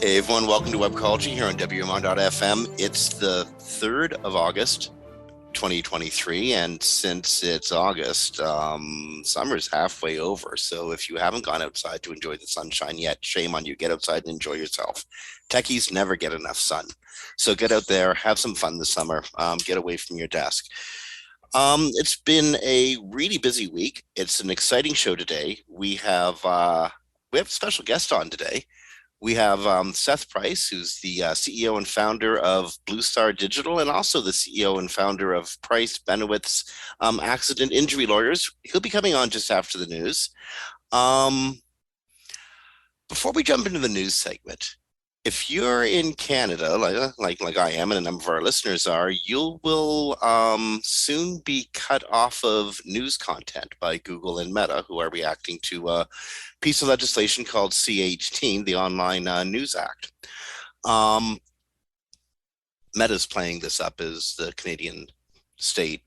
Hey everyone, welcome to Webcology here on WMR.fm. It's the 3rd of August, 2023, and since it's August, summer's halfway over. So if you haven't gone outside to enjoy the sunshine yet, shame on you. Get outside and enjoy yourself. Techies never get enough sun. So get out there, have some fun this summer, get away from your desk. It's been a really busy week. It's an exciting show today. We have a special guest on today. We have Seth Price, who's the CEO and founder of BluShark Digital, and also the CEO and founder of Price Benowitz Accident Injury Lawyers. He'll be coming on just after the news. Before we jump into the news segment, if you're in Canada, like I am, and a number of our listeners are, you will soon be cut off of news content by Google and Meta, who are reacting to a piece of legislation called C-18, the Online News Act. Meta's playing this up as the Canadian state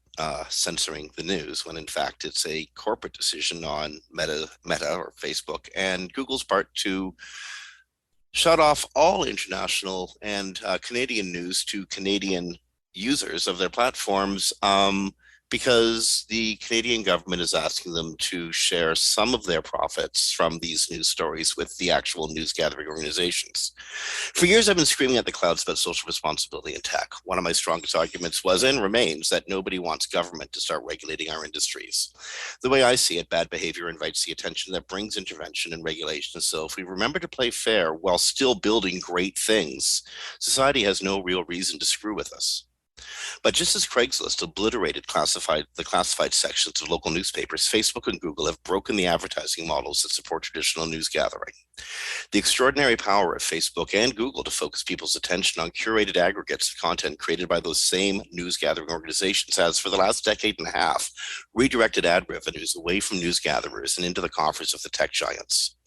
censoring the news, when in fact it's a corporate decision on Meta or Facebook and Google's part to shut off all international and Canadian news to Canadian users of their platforms because the Canadian government is asking them to share some of their profits from these news stories with the actual news gathering organizations. For years, I've been screaming at the clouds about social responsibility in tech. One of my strongest arguments was and remains that nobody wants government to start regulating our industries. The way I see it, bad behavior invites the attention that brings intervention and regulation. So if we remember to play fair while still building great things, society has no real reason to screw with us. But just as Craigslist obliterated the classified sections of local newspapers, Facebook and Google have broken the advertising models that support traditional news gathering. The extraordinary power of Facebook and Google to focus people's attention on curated aggregates of content created by those same news gathering organizations has, for the last decade and a half, redirected ad revenues away from news gatherers and into the coffers of the tech giants.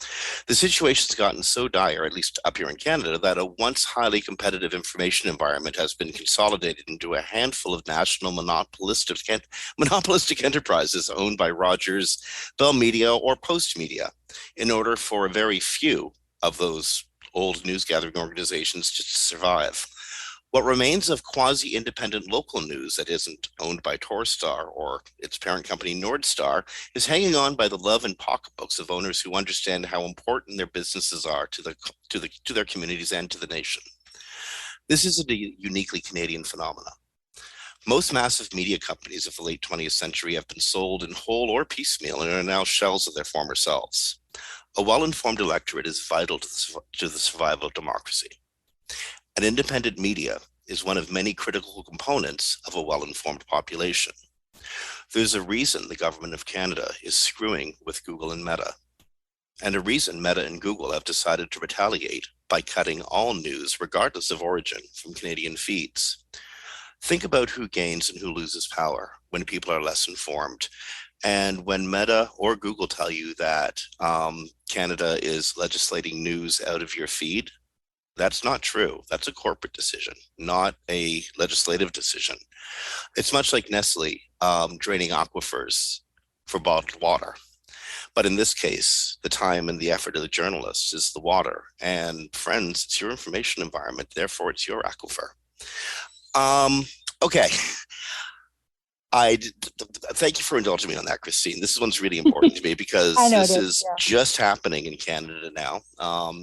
The situation's gotten so dire, at least up here in Canada, that a once highly competitive information environment has been consolidated into a handful of national monopolistic enterprises owned by Rogers, Bell Media, or Post Media, in order for a very few of those old news gathering organizations to survive. What remains of quasi-independent local news that isn't owned by Torstar or its parent company Nordstar is hanging on by the love and pocketbooks of owners who understand how important their businesses are to their communities and to the nation. This is a uniquely Canadian phenomenon. Most massive media companies of the late 20th century have been sold in whole or piecemeal and are now shells of their former selves. A well-informed electorate is vital to the survival of democracy. An independent media is one of many critical components of a well-informed population. There's a reason the government of Canada is screwing with Google and Meta, and a reason Meta and Google have decided to retaliate by cutting all news, regardless of origin, from Canadian feeds. Think about who gains and who loses power when people are less informed. And when Meta or Google tell you that Canada is legislating news out of your feed, that's not true. That's a corporate decision, not a legislative decision. It's much like Nestle draining aquifers for bottled water. But in this case, the time and the effort of the journalists is the water. And friends, it's your information environment, therefore it's your aquifer. Okay. Thank you for indulging me on that, Kristine. This one's really important to me because this is just happening in Canada now.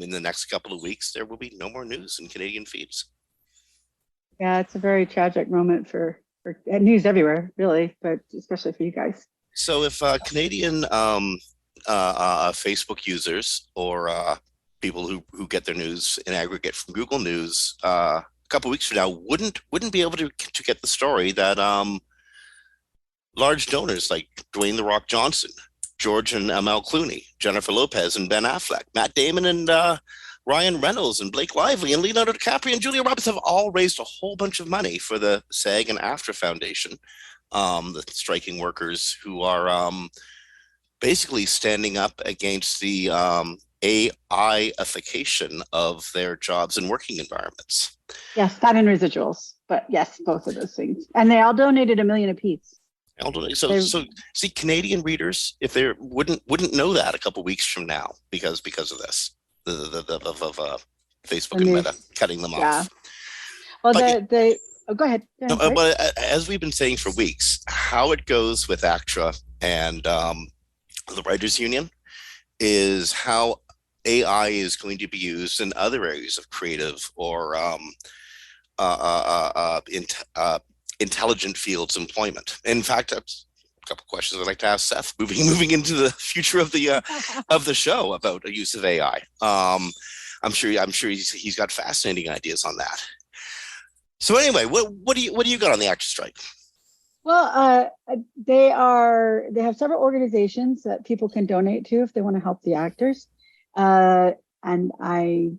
In the next couple of weeks, there will be no more news in Canadian feeds. Yeah, it's a very tragic moment for news everywhere, really, but especially for you guys. So if Canadian Facebook users or people who get their news in aggregate from Google News a couple of weeks from now wouldn't be able to get the story that large donors like Dwayne "The Rock" Johnson, George and Mel Clooney, Jennifer Lopez and Ben Affleck, Matt Damon and Ryan Reynolds and Blake Lively and Leonardo DiCaprio and Julia Roberts have all raised a whole bunch of money for the SAG and AFTRA Foundation, the striking workers who are basically standing up against the AI-ification of their jobs and working environments. Yes, that and residuals, but yes, both of those things. And they all donated $1 million apiece. So see, Canadian readers, if they wouldn't know that a couple of weeks from now because of this, Facebook And and these, Meta cutting them yeah. off. Well, But oh, go ahead. no, Sorry. but as we've been saying for weeks, how it goes with ACTRA and the Writers Union is how AI is going to be used in other areas of creative or intelligent fields employment. In fact, that's a couple questions I'd like to ask Seth. Moving into the future of the show about the use of AI. I'm sure he's got fascinating ideas on that. So anyway, what do you got on the actor strike? Well, they have several organizations that people can donate to if they want to help the actors. And I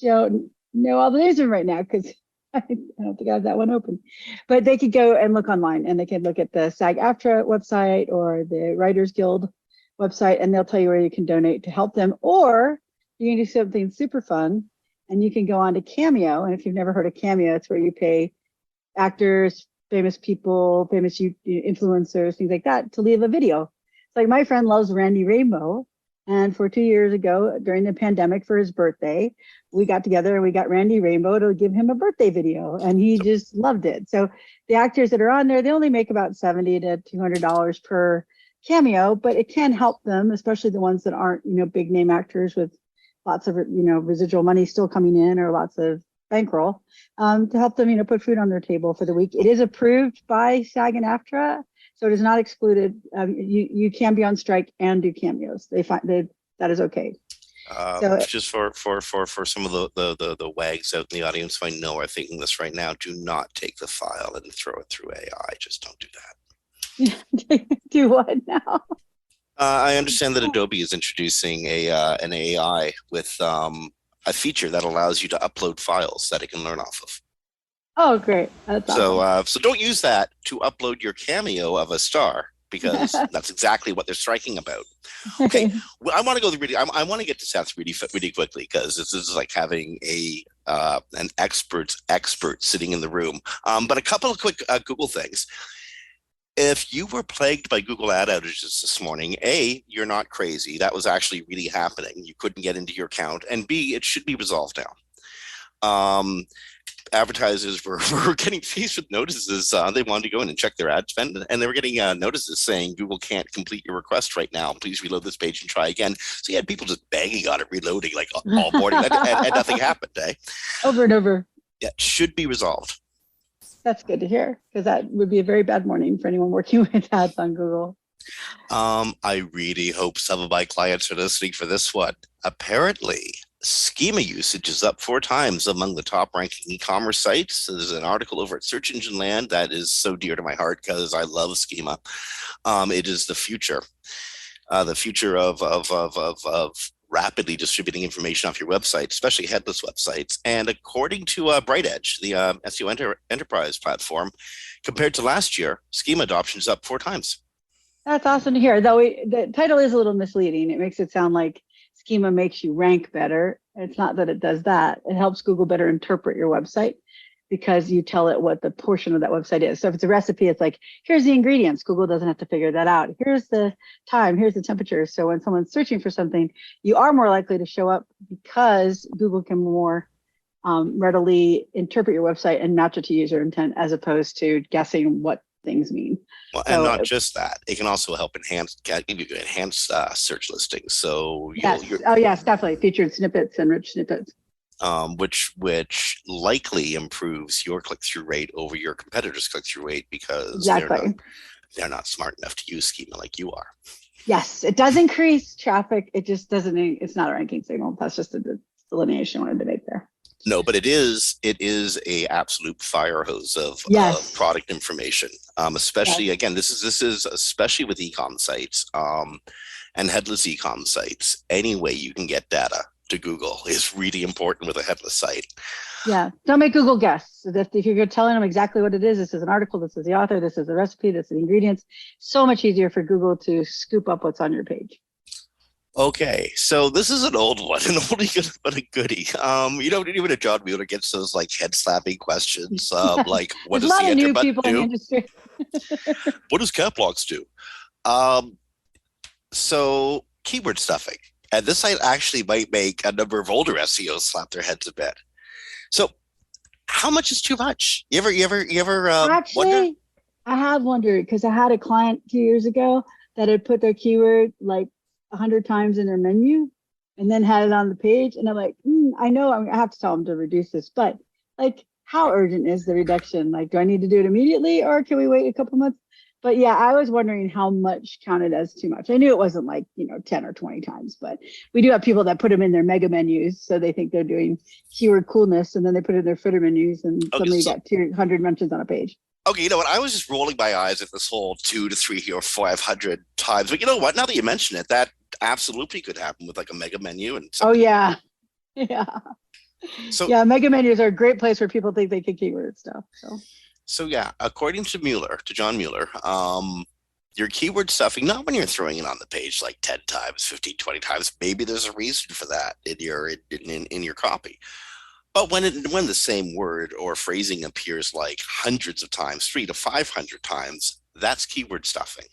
don't know all the names of them right now because I don't think I have that one open. But they could go and look online, and they can look at the SAG-AFTRA website or the Writers Guild website, and they'll tell you where you can donate to help them. Or you can do something super fun, and you can go on to Cameo. And if you've never heard of Cameo, it's where you pay actors, famous people, famous influencers, things like that, to leave a video. It's like my friend loves Randy Rainbow. And for 2 years ago, during the pandemic, for his birthday, we got together and we got Randy Rainbow to give him a birthday video, and he just loved it. So the actors that are on there, they only make about $70 to $200 per cameo, but it can help them, especially the ones that aren't, big name actors with lots of, residual money still coming in or lots of bankroll, to help them, put food on their table for the week. It is approved by SAG and AFTRA. So it is not excluded. You can be on strike and do cameos. That is okay. So just for some of the wags out in the audience who I know are thinking this right now, do not take the file and throw it through AI. Just don't do that. Do what now? I understand that Adobe is introducing an AI with a feature that allows you to upload files that it can learn off of. Oh, great. That's awesome. So don't use that to upload your cameo of a star, because that's exactly what they're striking about. Okay, well, I want to go really. I want to get to Seth really quickly, because this is like having an expert sitting in the room. But a couple of quick Google things. If you were plagued by Google ad outages this morning, A, you're not crazy. That was actually really happening. You couldn't get into your account, and B, it should be resolved now. Advertisers were getting faced with notices. They wanted to go in and check their ad spend, and they were getting notices saying Google can't complete your request right now. Please reload this page and try again. So you had people just banging on it, reloading like all morning, and nothing happened. Over and over. Yeah, it should be resolved. That's good to hear, because that would be a very bad morning for anyone working with ads on Google. I really hope some of my clients are listening for this one. Apparently, schema usage is up 4 times among the top ranking e-commerce sites. There's an article over at Search Engine Land that is so dear to my heart because I love schema. It is the future of rapidly distributing information off your website, especially headless websites. And according to BrightEdge, the SEO enterprise platform, compared to last year, schema adoption is up 4 times. That's awesome to hear, though the title is a little misleading. It makes it sound like schema makes you rank better. It's not that it does that. It helps Google better interpret your website because you tell it what the portion of that website is. So if it's a recipe, it's like, here's the ingredients. Google doesn't have to figure that out. Here's the time, here's the temperature. So when someone's searching for something, you are more likely to show up because Google can more readily interpret your website and match it to user intent, as opposed to guessing what things mean. Well, and not just that, it can also help give you enhanced search listings. So yes, definitely featured snippets and rich snippets. Which likely improves your click-through rate over your competitors' click-through rate, because they're not smart enough to use schema like you are. Yes, it does increase traffic. It just doesn't. It's not a ranking signal. That's just a delineation I wanted to make there. No, but it is a absolute fire hose of product information. Especially again, this is especially with e-com sites and headless e-com sites. Any way you can get data to Google is really important with a headless site. Yeah, don't make Google guess. If you're telling them exactly what it is, this is an article, this is the author, this is the recipe, this is the ingredients. So much easier for Google to scoop up what's on your page. Okay, so this is an old one, an oldie but a goodie. Even a John Mueller gets those like head slapping questions, like what does the enter button do? In the what does cap locks do? So keyword stuffing. And this site actually might make a number of older SEOs slap their heads a bit. So how much is too much? You ever wonder? Actually, I have wondered because I had a client 2 years ago that had put their keyword like 100 times in their menu and then had it on the page. And I'm like, I know I have to tell them to reduce this, but like, how urgent is the reduction? Like, do I need to do it immediately or can we wait a couple months? But yeah, I was wondering how much counted as too much. I knew it wasn't like, 10 or 20 times, but we do have people that put them in their mega menus. So they think they're doing keyword coolness and then they put it in their footer menus and Okay, suddenly you so got 200 mentions on a page. okay, you know what? I was just rolling my eyes at this whole 2 to 3 or 500 times. But you know what? Now that you mention it, that absolutely could happen with like a mega menu and Oh, something. yeah. Yeah. So Yeah. Mega menus are a great place where people think they can keyword stuff. So yeah, according to John Mueller, your keyword stuffing, not when you're throwing it on the page like 10 times, 15, 20 times, maybe there's a reason for that in your copy. But when the same word or phrasing appears like hundreds of times, 300 to 500 times, that's keyword stuffing.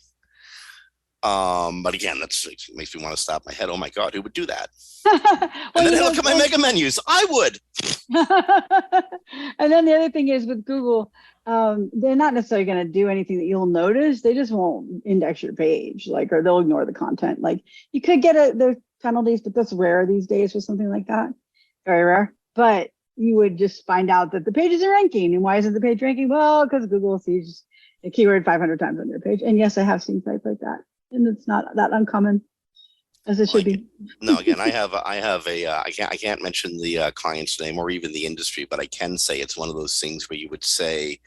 But again, that makes me want to stop my head. Oh my God, who would do that? Well, And then I look at my mega menus. I would. and then the other thing is with Google, they're not necessarily going to do anything that you'll notice. They just won't index your page, like, or they'll ignore the content. Like, you could get the penalties, but that's rare these days for something like that. Very rare. But you would just find out that the page isn't ranking. And why isn't the page ranking? Well, because Google sees a keyword 500 times on your page. And yes, I have seen sites like that, and it's not that uncommon as it should be. No, again, I can't mention the client's name or even the industry, but I can say it's one of those things where you would say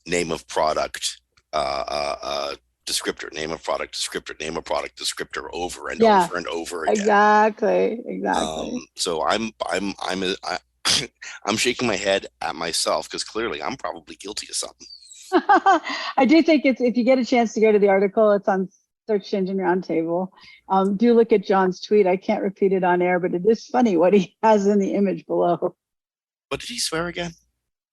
name of product, descriptor, name of product, descriptor, name of product, descriptor over and Yeah, over and over again. exactly. So I'm shaking my head at myself because clearly I'm probably guilty of something. I do think it's, if you get a chance to go to the article, it's on Search Engine Roundtable. Do look at John's tweet. I can't repeat it on air, but it is funny what he has in the image below. What did he swear again?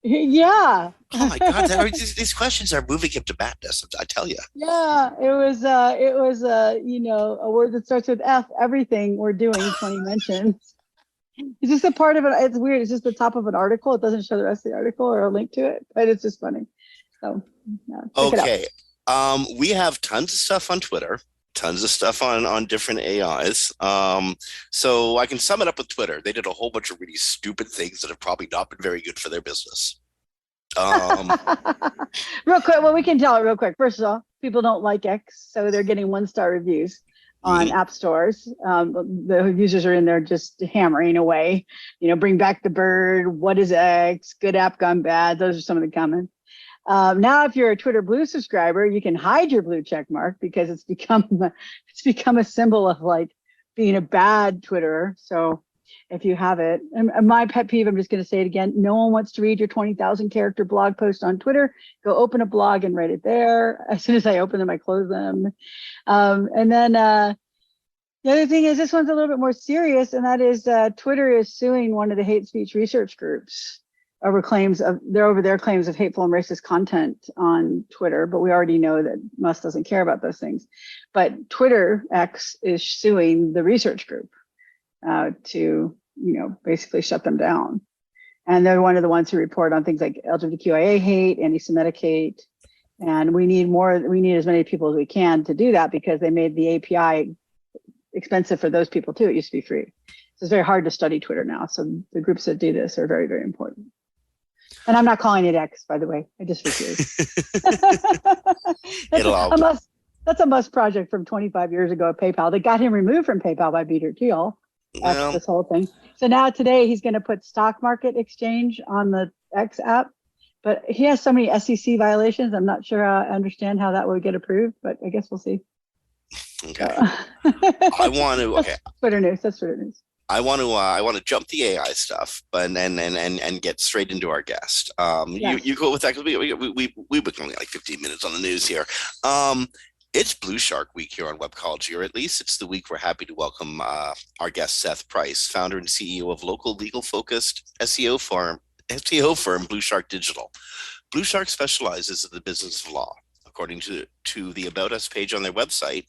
Yeah. Oh my God, these questions are moving him to madness. I tell you. Yeah, it was a word that starts with F. Everything we're doing, 20 mentions. It's just a part of it. It's weird. It's just the top of an article. It doesn't show the rest of the article or a link to it, but it's just funny. So yeah, check it out. Okay. We have tons of stuff on Twitter, tons of stuff on different AIs. So I can sum it up with Twitter. They did a whole bunch of really stupid things that have probably not been very good for their business. Real quick, well, we can tell it real quick. First of all, people don't like X, so they're getting 1-star reviews on app stores. The users are in there just hammering away. Bring back the bird. What is X? Good app gone bad. Those are some of the comments. Now, if you're a Twitter Blue subscriber, you can hide your blue check mark because it's become a symbol of like being a bad Twitterer. So if you have it, and my pet peeve, I'm just going to say it again. No one wants to read your 20,000 character blog post on Twitter. Go open a blog and write it there. As soon as I open them, I close them. And then the other thing is, this one's a little bit more serious, and that is Twitter is suing one of the hate speech research groups over their claims of hateful and racist content on Twitter. But we already know that Musk doesn't care about those things. But Twitter X is suing the research group to basically shut them down. And they're one of the ones who report on things like LGBTQIA hate, anti-Semitic hate. And we need as many people as we can to do that, because they made the API expensive for those people too. It used to be free. So it's very hard to study Twitter now. So the groups that do this are very, very important. And I'm not calling it X, by the way. I just refuse. That's a Musk project from 25 years ago at PayPal that got him removed from PayPal by Peter Thiel. That's this whole thing. So now today he's going to put stock market exchange on the X app, but he has so many SEC violations. I'm not sure I understand how that would get approved, but I guess we'll see. Okay. That's Twitter news. That's Twitter news. I want to jump the AI stuff, but and get straight into our guest. Yes. You go with that, because we've been going like 15 minutes on the news here. It's BluShark week here on Webcology, or at least it's the week we're happy to welcome our guest, Seth Price, founder and CEO of local legal-focused SEO firm BluShark Digital. BluShark specializes in the business of law. According to the About Us page on their website,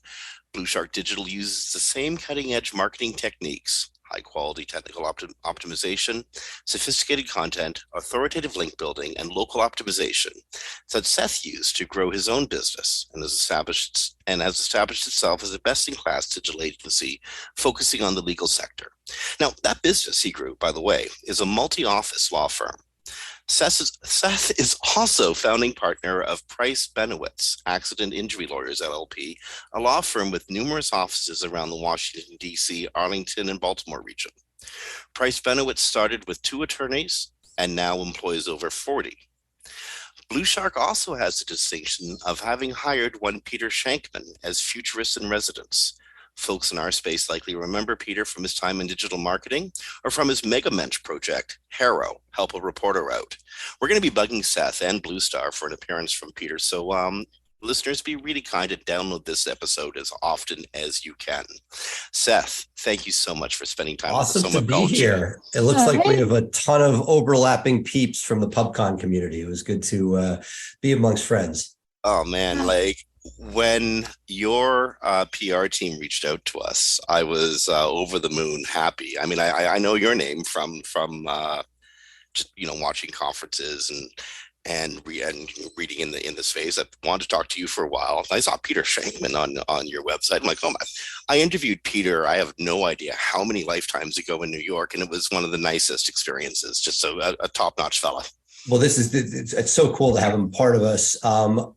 BluShark Digital uses the same cutting-edge marketing techniques, high-quality technical optimization, sophisticated content, authoritative link building, and local optimization that Seth used to grow his own business and has established itself as a best-in-class digital agency focusing on the legal sector. Now, that business he grew, by the way, is a multi-office law firm. Seth is also founding partner of Benowitz Accident Injury Lawyers, LLP, a law firm with numerous offices around the Washington, D.C., Arlington, and Baltimore region. Benowitz started with 2 attorneys and now employs over 40. BluShark also has the distinction of having hired one Peter Shankman as futurist in residence. Folks in our space likely remember Peter from his time in digital marketing or from his Megamensch project, Harrow, Help a Reporter Out. We're going to be bugging Seth and BluStar for an appearance from Peter, so listeners, be really kind and download this episode as often as you can. Seth, thank you so much for spending time with us. Awesome to be here. It looks like we have a ton of overlapping peeps from the PubCon community. It was good to be amongst friends. Oh, man, like, when your PR team reached out to us, I was over the moon happy. I mean, I know your name from just watching conferences and reading in the space. I wanted to talk to you for a while. I saw Peter Shankman on your website. I'm like, oh my! I interviewed Peter. I have no idea how many lifetimes ago in New York, and it was one of the nicest experiences. Just a top-notch fella. Well, it's so cool to have him part of us.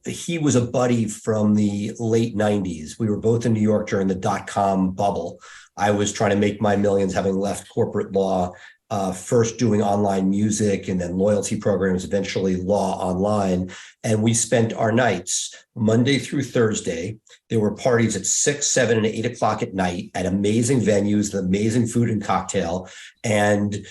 He was a buddy from the late 90s. We were both in New York during the dot-com bubble. I was trying to make my millions having left corporate law, first doing online music and then loyalty programs, eventually law online. And we spent our nights Monday through Thursday. There were parties at 6, 7, and 8 o'clock at night at amazing venues, amazing food and cocktail. And,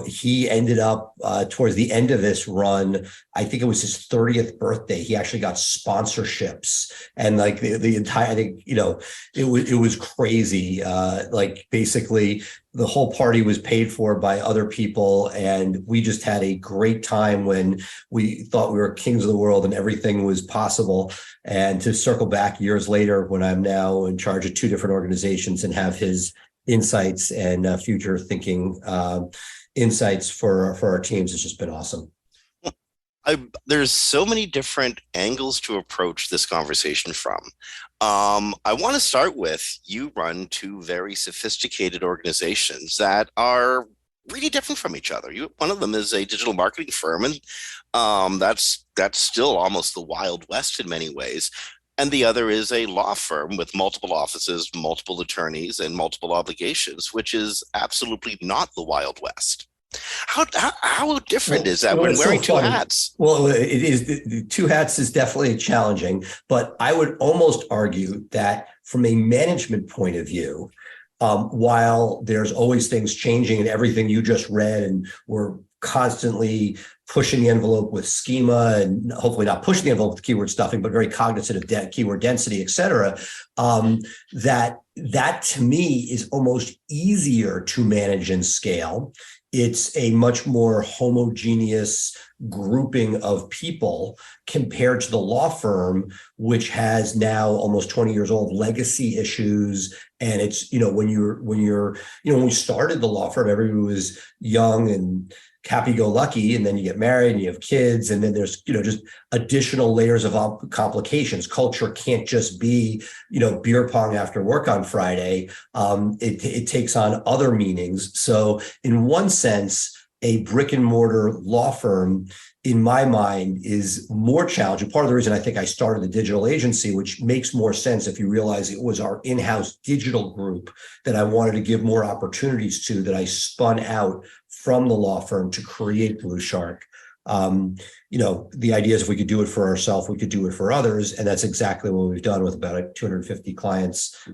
he ended up towards the end of this run, I think it was his 30th birthday. He actually got sponsorships and like the entire, I think, it was crazy. Like basically the whole party was paid for by other people. And we just had a great time when we thought we were kings of the world and everything was possible. And to circle back years later, when I'm now in charge of 2 different organizations and have his insights and future thinking insights for our teams, it's just been awesome. There's so many different angles to approach this conversation from. I want to start with, you run 2 very sophisticated organizations that are really different from each other. One of them is a digital marketing firm, and that's still almost the Wild West in many ways. And the other is a law firm with multiple offices, multiple attorneys, and multiple obligations, which is absolutely not the Wild West. How different is that when wearing 2 hats? Well, it is. The 2 hats is definitely challenging, but I would almost argue that from a management point of view, while there's always things changing and everything you just read, and we're constantly pushing the envelope with schema and hopefully not pushing the envelope with keyword stuffing, but very cognizant of keyword density, et cetera, that to me is almost easier to manage and scale. It's a much more homogeneous grouping of people compared to the law firm, which has now almost 20 years old legacy issues. And it's, when we started the law firm, everybody was young and happy-go-lucky, and then you get married and you have kids, and then there's just additional layers of complications. Culture can't just be beer pong after work on Friday. It takes on other meanings. So in one sense, a brick and mortar law firm, in my mind, is more challenging. Part of the reason I think I started the digital agency, which makes more sense if you realize it was our in-house digital group that I wanted to give more opportunities to, that I spun out from the law firm to create BluShark. The idea is if we could do it for ourselves, we could do it for others. And that's exactly what we've done with about 250 clients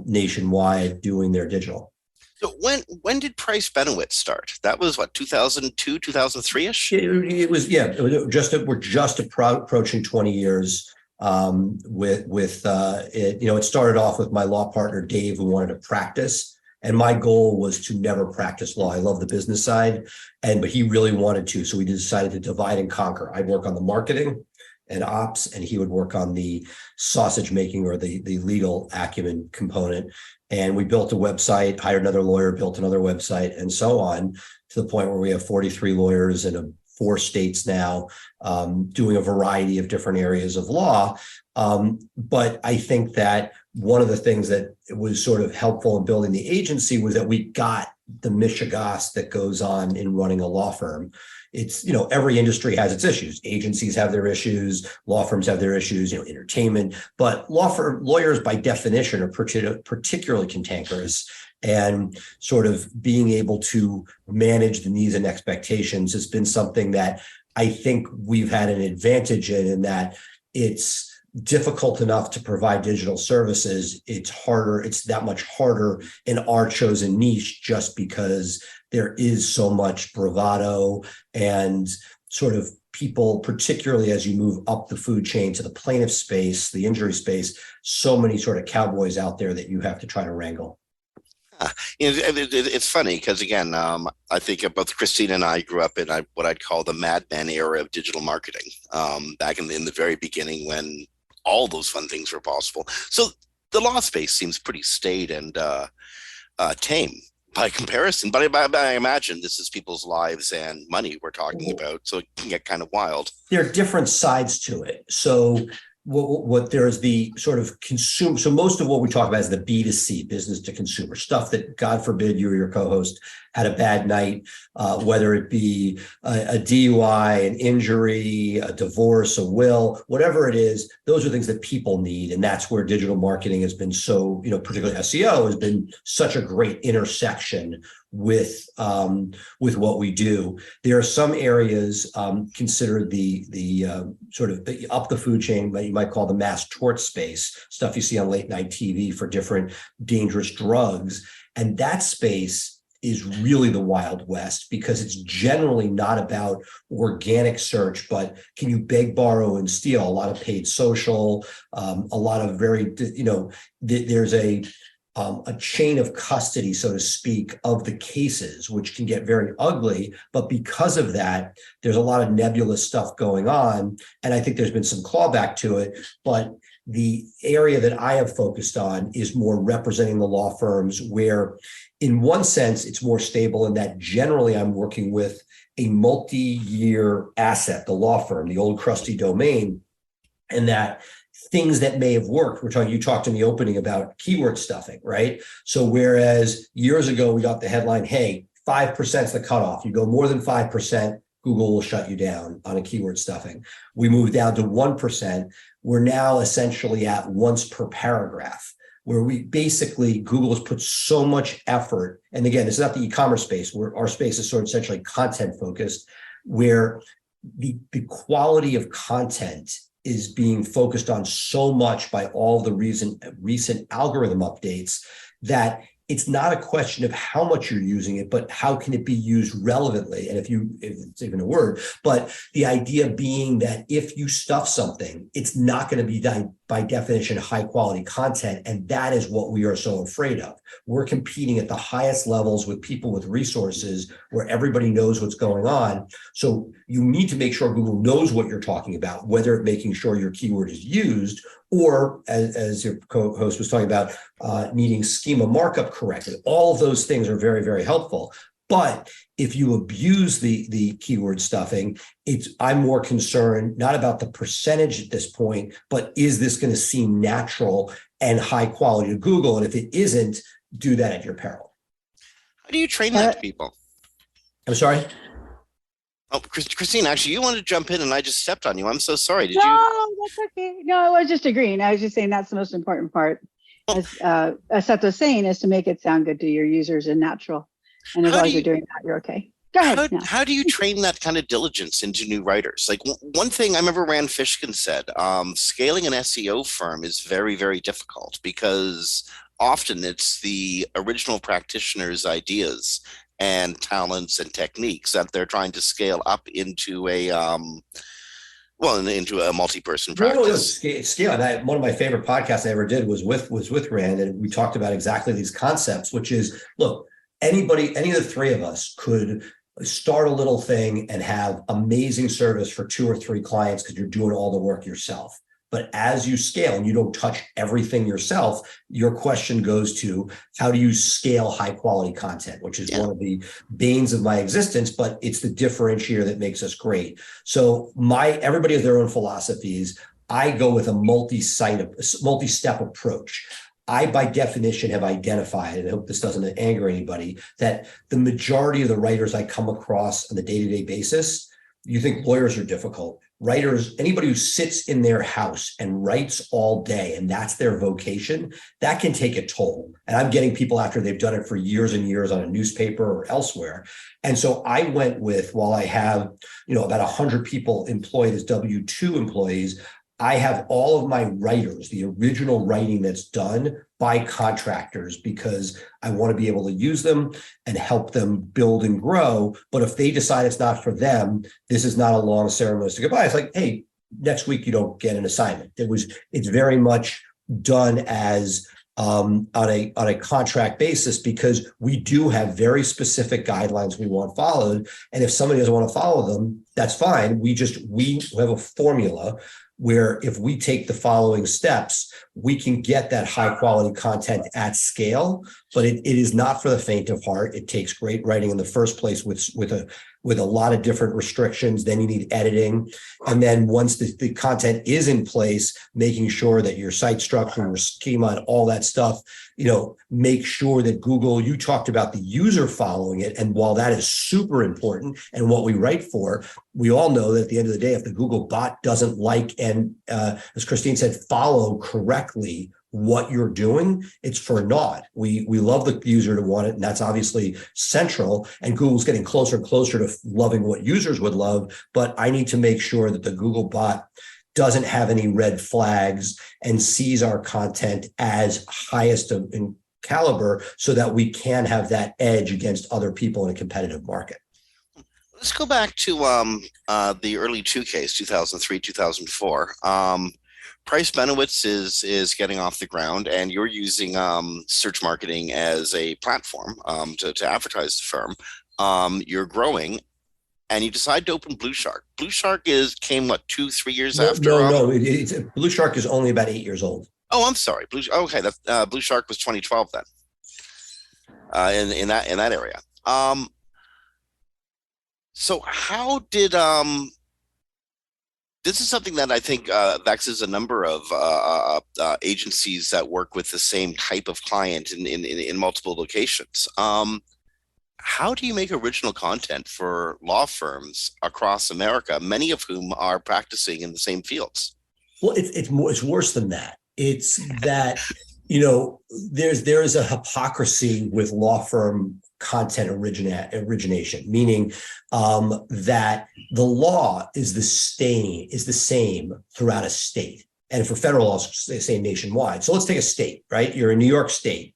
nationwide doing their digital. So when did Benowitz start? That was what, 2002, 2003-ish? It was we're just approaching 20 years. It started off with my law partner Dave, who wanted to practice, and my goal was to never practice law. I love the business side, but he really wanted to, so we decided to divide and conquer. I'd work on the marketing, and ops, and he would work on the sausage making or the legal acumen component. And we built a website, hired another lawyer, built another website, and so on, to the point where we have 43 lawyers in 4 states now, doing a variety of different areas of law. But I think that one of the things that was sort of helpful in building the agency was that we got the mishigas that goes on in running a law firm. It's, every industry has its issues. Agencies have their issues, law firms have their issues, entertainment, but lawyers by definition are particularly cantankerous. And sort of being able to manage the needs and expectations has been something that I think we've had an advantage in that it's difficult enough to provide digital services. It's that much harder in our chosen niche, just because there is so much bravado and sort of people, particularly as you move up the food chain to the plaintiff space, the injury space, so many sort of cowboys out there that you have to try to wrangle. It's funny because, again, I think both Kristine and I grew up in what I'd call the Mad Men era of digital marketing, back in the very beginning when all those fun things were possible. So the law space seems pretty staid and tame by comparison. But I imagine this is people's lives and money we're talking about, so it can get kind of wild. There are different sides to it. So what there's the sort of consumer. So most of what we talk about is the B2C, business to consumer stuff that, God forbid, you or your co-host had a bad night, whether it be a DUI, an injury, a divorce, a will, whatever it is. Those are things that people need. And that's where digital marketing has been so, particularly SEO has been such a great intersection with what we do. There are some areas considered the sort of up the food chain that you might call the mass tort space, stuff you see on late night TV for different dangerous drugs. And that space is really the Wild West, because it's generally not about organic search, but can you beg, borrow, and steal? A lot of paid social, a lot of very, there's a chain of custody, so to speak, of the cases, which can get very ugly. But because of that, there's a lot of nebulous stuff going on. And I think there's been some clawback to it. But the area that I have focused on is more representing the law firms, where in one sense, it's more stable in that generally I'm working with a multi-year asset, the law firm, the old crusty domain, and that things that may have worked. You talked in the opening about keyword stuffing, right? So whereas years ago, we got the headline, hey, 5% is the cutoff. You go more than 5%, Google will shut you down on a keyword stuffing. We moved down to 1%. We're now essentially at once per paragraph, where we basically, Google has put so much effort. And again, this is not the e-commerce space, where our space is sort of essentially content focused, where the quality of content is being focused on so much by all the recent algorithm updates that it's not a question of how much you're using it, but how can it be used relevantly? And if it's even a word, but the idea being that if you stuff something, it's not going to be by definition high quality content. And that is what we are so afraid of. We're competing at the highest levels with people with resources where everybody knows what's going on. So you need to make sure Google knows what you're talking about, whether it's making sure your keyword is used, or as your co-host was talking about, needing schema markup correctly. All of those things are very, very helpful. But if you abuse the keyword stuffing, I'm more concerned not about the percentage at this point, but is this going to seem natural and high quality to Google? And if it isn't, do that at your peril. How do you train that to people? I'm sorry? Oh, Kristine, actually, you wanted to jump in and I just stepped on you. I'm so sorry. No, that's okay. No, I was just agreeing. I was just saying that's the most important part, as Seth was saying, is to make it sound good to your users and natural. And as long as you're doing that, you're okay. Go ahead. How do you train that kind of diligence into new writers? Like one thing I remember Rand Fishkin said, scaling an SEO firm is very, very difficult because often it's the original practitioner's ideas and talents and techniques that they're trying to scale up into a into a multi-person practice. Scale. One of my favorite podcasts I ever did was with Rand, and we talked about exactly these concepts, which is, look, any of the three of us could start a little thing and have amazing service for 2 or 3 clients because you're doing all the work yourself. But as you scale and you don't touch everything yourself, your question goes to how do you scale high quality content, which is one of the banes of my existence, but it's the differentiator that makes us great. So everybody has their own philosophies. I go with a multi-step approach. I, by definition, have identified, and I hope this doesn't anger anybody, that the majority of the writers I come across on a day-to-day basis, you think lawyers are difficult. Writers, anybody who sits in their house and writes all day, and that's their vocation, that can take a toll. And I'm getting people after they've done it for years and years on a newspaper or elsewhere. And so I went with, while I have, about 100 people employed as W-2 employees, I have all of my writers, the original writing that's done, by contractors, because I want to be able to use them and help them build and grow. But if they decide it's not for them, this is not a long ceremony to goodbye. It's like, hey, next week you don't get an assignment. It's very much done as on a contract basis, because we do have very specific guidelines we want followed. And if somebody doesn't want to follow them, that's fine. We have a formula where if we take the following steps, we can get that high quality content at scale, but it is not for the faint of heart. It takes great writing in the first place with a lot of different restrictions. Then you need editing. And then once the content is in place, making sure that your site structure, your schema, and all that stuff, make sure that Google, you talked about the user following it. And while that is super important and what we write for, we all know that at the end of the day, if the Google bot doesn't like and, as Kristine said, follow correctly what you're doing, it's for naught. We love the user to want it, and that's obviously central. And Google's getting closer and closer to loving what users would love. But I need to make sure that the Google bot doesn't have any red flags and sees our content as highest in caliber, so that we can have that edge against other people in a competitive market. Let's go back to the early 2Ks, 2003, 2004. Price Benowitz is getting off the ground, and you're using search marketing as a platform to advertise the firm. You're growing, and you decide to open BluShark. BluShark came what, 2-3 years after? No. BluShark is only about 8 years old. Oh, I'm sorry. Okay, BluShark was 2012 then. In that area. So how did this is something that I think vexes a number of agencies that work with the same type of client in multiple locations. How do you make original content for law firms across America, many of whom are practicing in the same fields? Well, it's worse than that. It's that, there is a hypocrisy with law firm content origination, meaning that the law is the same throughout a state. And for federal laws, it's the same nationwide. So let's take a state, right? You're in New York State,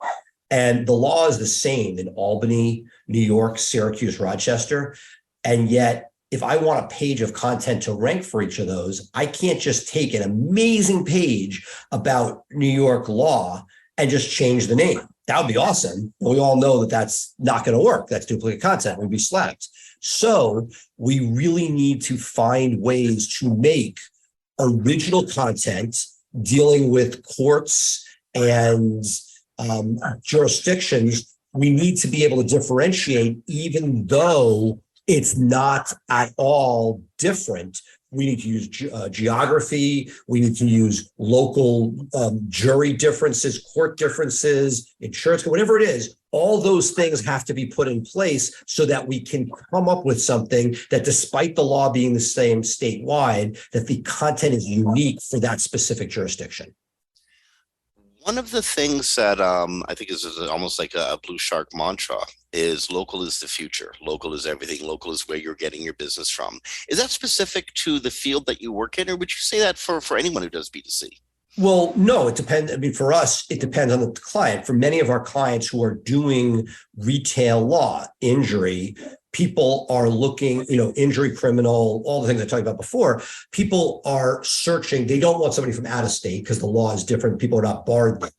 and the law is the same in Albany, New York, Syracuse, Rochester. And yet, if I want a page of content to rank for each of those, I can't just take an amazing page about New York law and just change the name. That would be awesome. But we all know that that's not going to work. That's duplicate content. We'd be slapped. So we really need to find ways to make original content dealing with courts and jurisdictions. We need to be able to differentiate, even though it's not at all different. We need to use geography. We need to use local jury differences, court differences, insurance, whatever it is. All those things have to be put in place so that we can come up with something that, despite the law being the same statewide, that the content is unique for that specific jurisdiction. One of the things that I think is almost like a BluShark mantra is local is the future. Local is everything. Local is where you're getting your business from. Is that specific to the field that you work in, or would you say that for anyone who does B2C? Well, no, it depends. I mean, for us, it depends on the client. For many of our clients who are doing retail law, injury, people are looking, injury, criminal, all the things I talked about before. People are searching. They don't want somebody from out of state because the law is different. People are not barred there.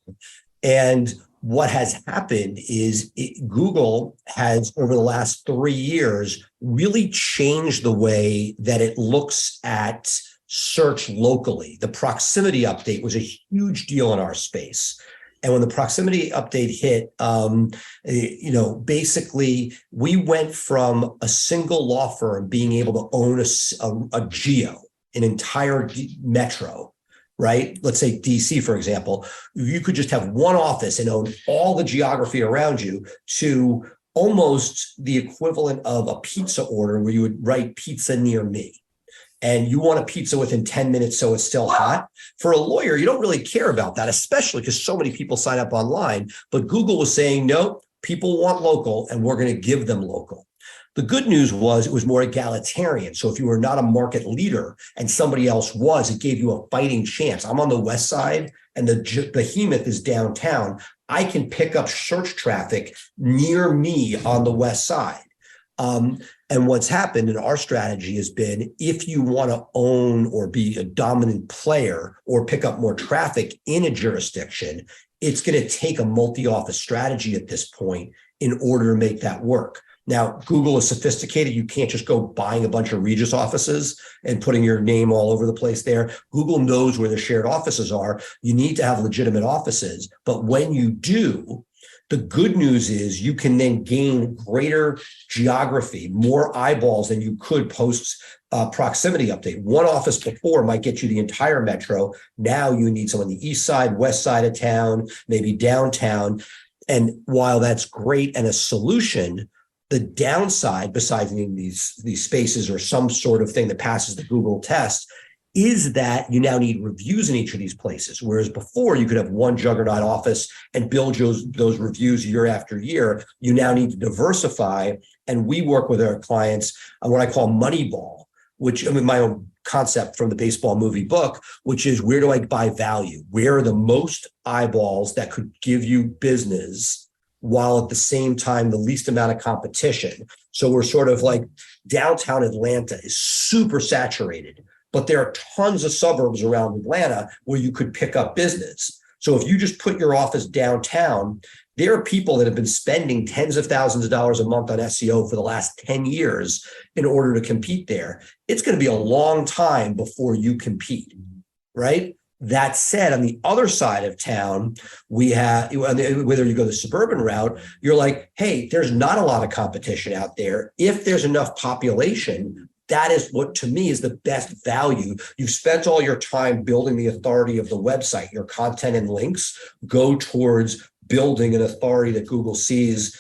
And what has happened is Google has, over the last 3 years, really changed the way that it looks at search locally. The proximity update was a huge deal in our space. And when the proximity update hit, basically we went from a single law firm being able to own a geo, an entire metro, right? Let's say DC, for example, you could just have one office and own all the geography around you, to almost the equivalent of a pizza order where you would write pizza near me. And you want a pizza within 10 minutes so it's still hot. For a lawyer, you don't really care about that, especially because so many people sign up online. But Google was saying, no, people want local, and we're going to give them local. The good news was it was more egalitarian. So if you were not a market leader and somebody else was, it gave you a fighting chance. I'm on the west side and the behemoth is downtown. I can pick up search traffic near me on the west side. And what's happened in our strategy has been, if you want to own or be a dominant player or pick up more traffic in a jurisdiction, it's going to take a multi-office strategy at this point in order to make that work. Now, Google is sophisticated. You can't just go buying a bunch of Regus offices and putting your name all over the place there. Google knows where the shared offices are. You need to have legitimate offices. But when you do, the good news is you can then gain greater geography, more eyeballs than you could post proximity update. One office before might get you the entire metro. Now you need someone on the east side, west side of town, maybe downtown. And while that's great and a solution, the downside, besides needing these spaces or some sort of thing that passes the Google test, is that you now need reviews in each of these places. Whereas before you could have one juggernaut office and build those reviews year after year. You now need to diversify. And we work with our clients on what I call Moneyball, which, I mean, my own concept from the baseball movie book, which is, where do I buy value? Where are the most eyeballs that could give you business while at the same time the least amount of competition? So we're sort of like, downtown Atlanta is super saturated, but there are tons of suburbs around Atlanta where you could pick up business. So if you just put your office downtown, there are people that have been spending tens of thousands of dollars a month on SEO for the last 10 years in order to compete there. It's going to be a long time before you compete, right? That said, on the other side of town, we have, whether you go the suburban route, you're like, hey, there's not a lot of competition out there. If there's enough population, that is what, to me, is the best value. You've spent all your time building the authority of the website. Your content and links go towards building an authority that Google sees,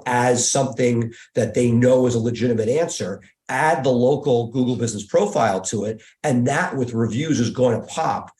as something that they know is a legitimate answer. Add the local Google business profile to it, and that with reviews is going to pop,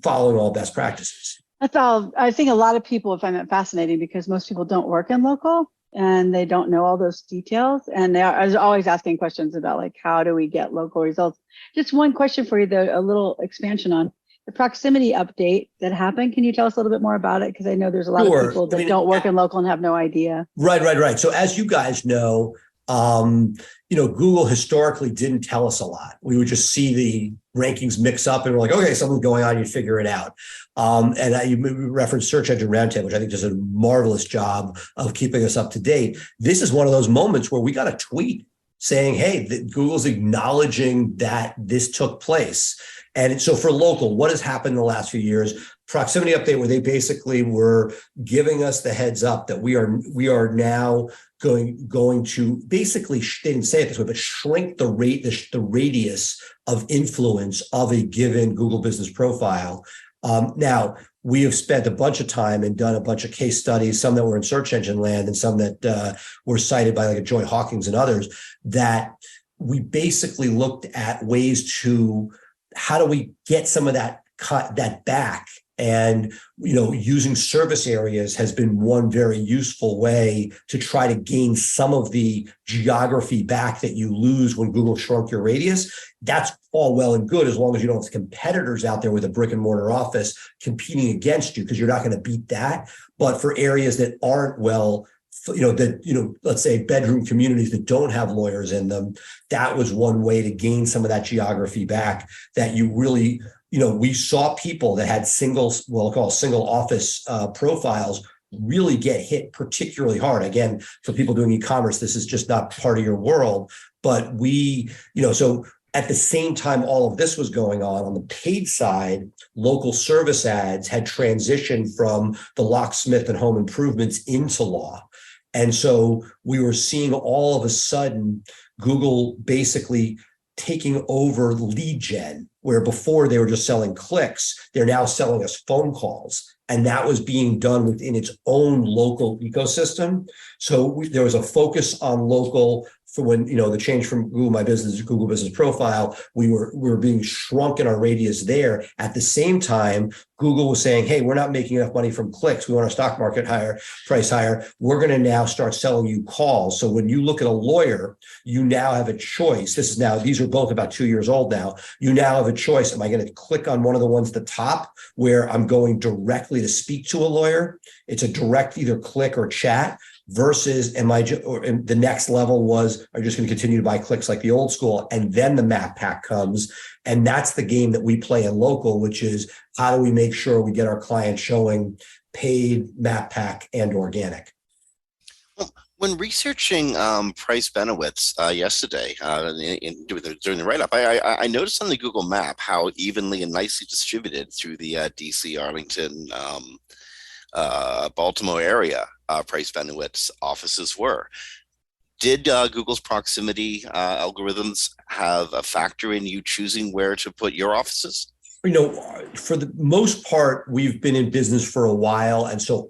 following all best practices. That's all. I think a lot of people find that fascinating because most people don't work in local and they don't know all those details. And I was always asking questions about, like, how do we get local results? Just one question for you, though, a little expansion on the proximity update that happened. Can you tell us a little bit more about it? Because I know there's a lot of people that don't work in local and have no idea. Right. So as you guys know, Google historically didn't tell us a lot. We would just see the rankings mix up and we're like, okay, something's going on, you figure it out. And you referenced Search Engine Roundtable, which I think does a marvelous job of keeping us up to date. This is one of those moments where we got a tweet saying, hey, Google's acknowledging that this took place. And so for local, what has happened in the last few years? Proximity update, where they basically were giving us the heads up that we are now going to basically, they didn't say it this way, but shrink the radius of influence of a given Google business profile. Now, we have spent a bunch of time and done a bunch of case studies, some that were in search engine land and some that were cited by like Joy Hawkins and others, that we basically looked at ways to, how do we get some of that back? And, using service areas has been one very useful way to try to gain some of the geography back that you lose when Google shrunk your radius. That's all well and good as long as you don't have competitors out there with a brick and mortar office competing against you, because you're not going to beat that. But for areas that aren't let's say bedroom communities that don't have lawyers in them, that was one way to gain some of that geography back that you really, we saw people that had single office profiles really get hit particularly hard. Again, for people doing e-commerce, this is just not part of your world. But so at the same time all of this was going on the paid side, local service ads had transitioned from the locksmith and home improvements into law. And so we were seeing all of a sudden Google basically taking over lead gen, where before they were just selling clicks, they're now selling us phone calls. And that was being done within its own local ecosystem. So there was a focus on local. For when, the change from Google My Business to Google Business Profile, we were being shrunk in our radius there. At the same time, Google was saying, hey, we're not making enough money from clicks. We want our stock market price higher. We're going to now start selling you calls. So when you look at a lawyer, you now have a choice. These are both about 2 years old now. You now have a choice. Am I going to click on one of the ones at the top where I'm going directly to speak to a lawyer? It's a direct either click or chat. Versus the next level was, are you just going to continue to buy clicks like the old school? And then the map pack comes. And that's the game that we play in local, which is how do we make sure we get our clients showing paid, map pack, and organic? Well, when researching Price Benowitz yesterday during the write-up, I noticed on the Google map how evenly and nicely distributed through the DC, Arlington, Baltimore area Price Benowitz offices were. Did Google's proximity algorithms have a factor in you choosing where to put your offices? For the most part, we've been in business for a while. And so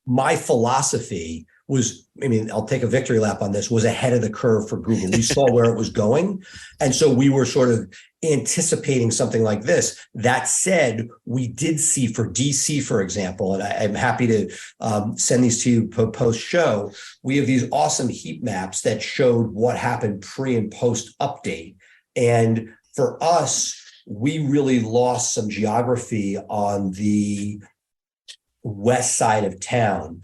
my philosophy was, I'll take a victory lap on this, was ahead of the curve for Google. We saw where it was going. And so we were sort of anticipating something like this. That said, we did see for DC, for example, and I'm happy to send these to you post show, we have these awesome heat maps that showed what happened pre and post update. And for us, we really lost some geography on the west side of town.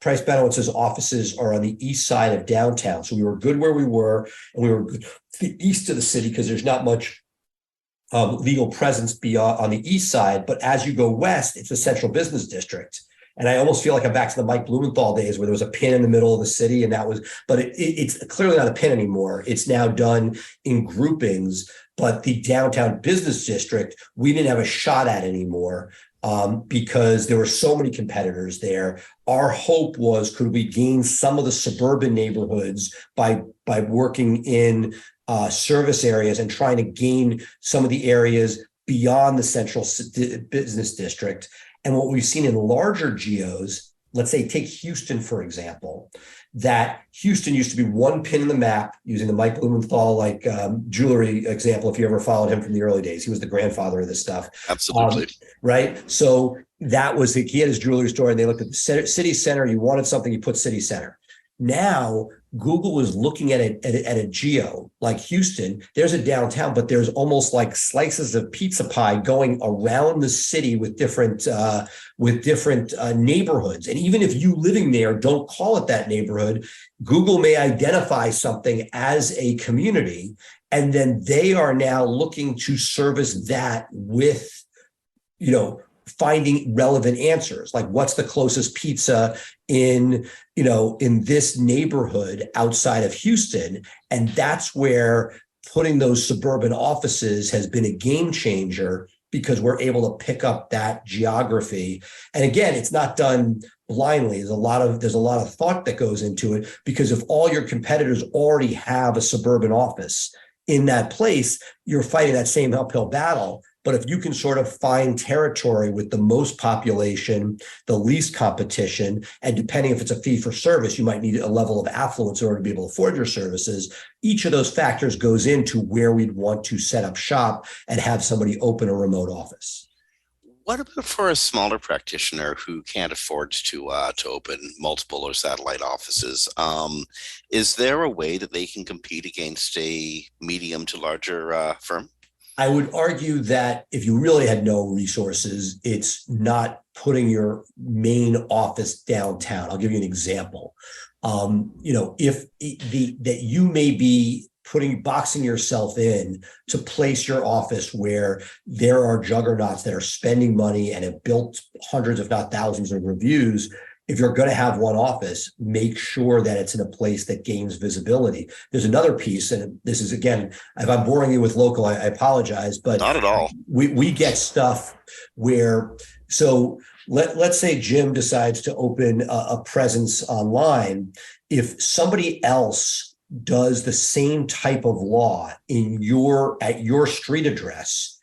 Price Benowitz's offices are on the east side of downtown. So we were good where we were, and we were good to the east of the city because there's not much legal presence beyond on the east side. But as you go west, it's a central business district. And I almost feel like I'm back to the Mike Blumenthal days where there was a pin in the middle of the city. And it's clearly not a pin anymore. It's now done in groupings. But the downtown business district, we didn't have a shot at anymore. Because there were so many competitors there. Our hope was, could we gain some of the suburban neighborhoods by working in service areas and trying to gain some of the areas beyond the central business district. And what we've seen in larger geos, let's say take Houston, for example, that Houston used to be one pin in the map, using the Mike Blumenthal jewelry example, if you ever followed him from the early days. He was the grandfather of this stuff. Absolutely. Right? So that was, he had his jewelry store and they looked at the city center. You wanted something, you put city center. Now, Google was looking at a geo like Houston. There's a downtown, but there's almost like slices of pizza pie going around the city with different neighborhoods. And even if you living there don't call it that neighborhood, Google may identify something as a community, and then they are now looking to service that with, finding relevant answers, like what's the closest pizza in this neighborhood outside of Houston. And that's where putting those suburban offices has been a game changer, because we're able to pick up that geography. And again, it's not done blindly. There's a lot of thought that goes into it, because if all your competitors already have a suburban office in that place, you're fighting that same uphill battle. But if you can sort of find territory with the most population, the least competition, and depending if it's a fee for service, you might need a level of affluence in order to be able to afford your services. Each of those factors goes into where we'd want to set up shop and have somebody open a remote office. What about for a smaller practitioner who can't afford to open multiple or satellite offices? Is there a way that they can compete against a medium to larger firm? I would argue that if you really had no resources, it's not putting your main office downtown. I'll give you an example. If that you may be boxing yourself in to place your office where there are juggernauts that are spending money and have built hundreds, if not thousands of reviews. If you're going to have one office, make sure that it's in a place that gains visibility. There's another piece, and this is, again, if I'm boring you with local, I apologize, but not at all. We get stuff where, so let's say Jim decides to open a presence online. If somebody else does the same type of law at your street address,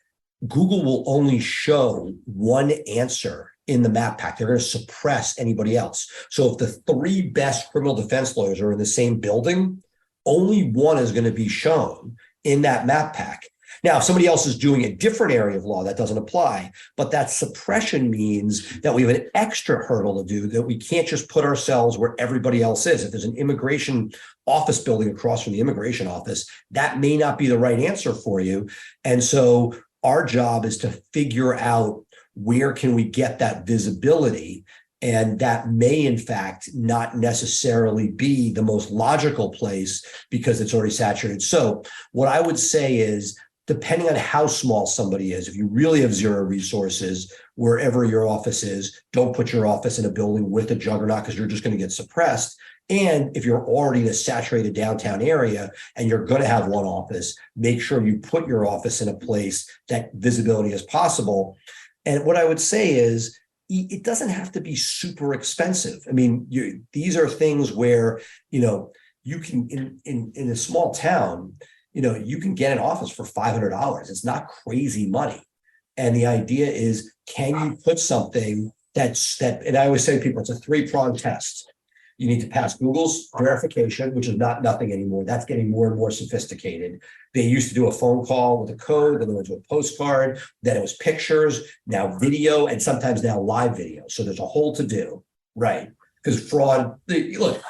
Google will only show one answer in the map pack. They're going to suppress anybody else. So if the 3 best criminal defense lawyers are in the same building, only one is going to be shown in that map pack. Now, if somebody else is doing a different area of law, that doesn't apply. But that suppression means that we have an extra hurdle to do, that we can't just put ourselves where everybody else is. If there's an immigration office building across from the immigration office, that may not be the right answer for you. And so our job is to figure out where can we get that visibility. And that may, in fact, not necessarily be the most logical place because it's already saturated. So what I would say is, depending on how small somebody is, if you really have zero resources, wherever your office is, don't put your office in a building with a juggernaut because you're just going to get suppressed. And if you're already in a saturated downtown area and you're going to have one office, make sure you put your office in a place that visibility is possible. And what I would say is, it doesn't have to be super expensive. I mean, these are things where, you can, in a small town, you can get an office for $500. It's not crazy money. And the idea is, can you put something and I always say to people, it's a 3-pronged test. You need to pass Google's verification, which is nothing anymore. That's getting more and more sophisticated. They used to do a phone call with a code, then they went to a postcard, then it was pictures, now video, and sometimes now live video. So there's a whole to do, right? Because fraud, look,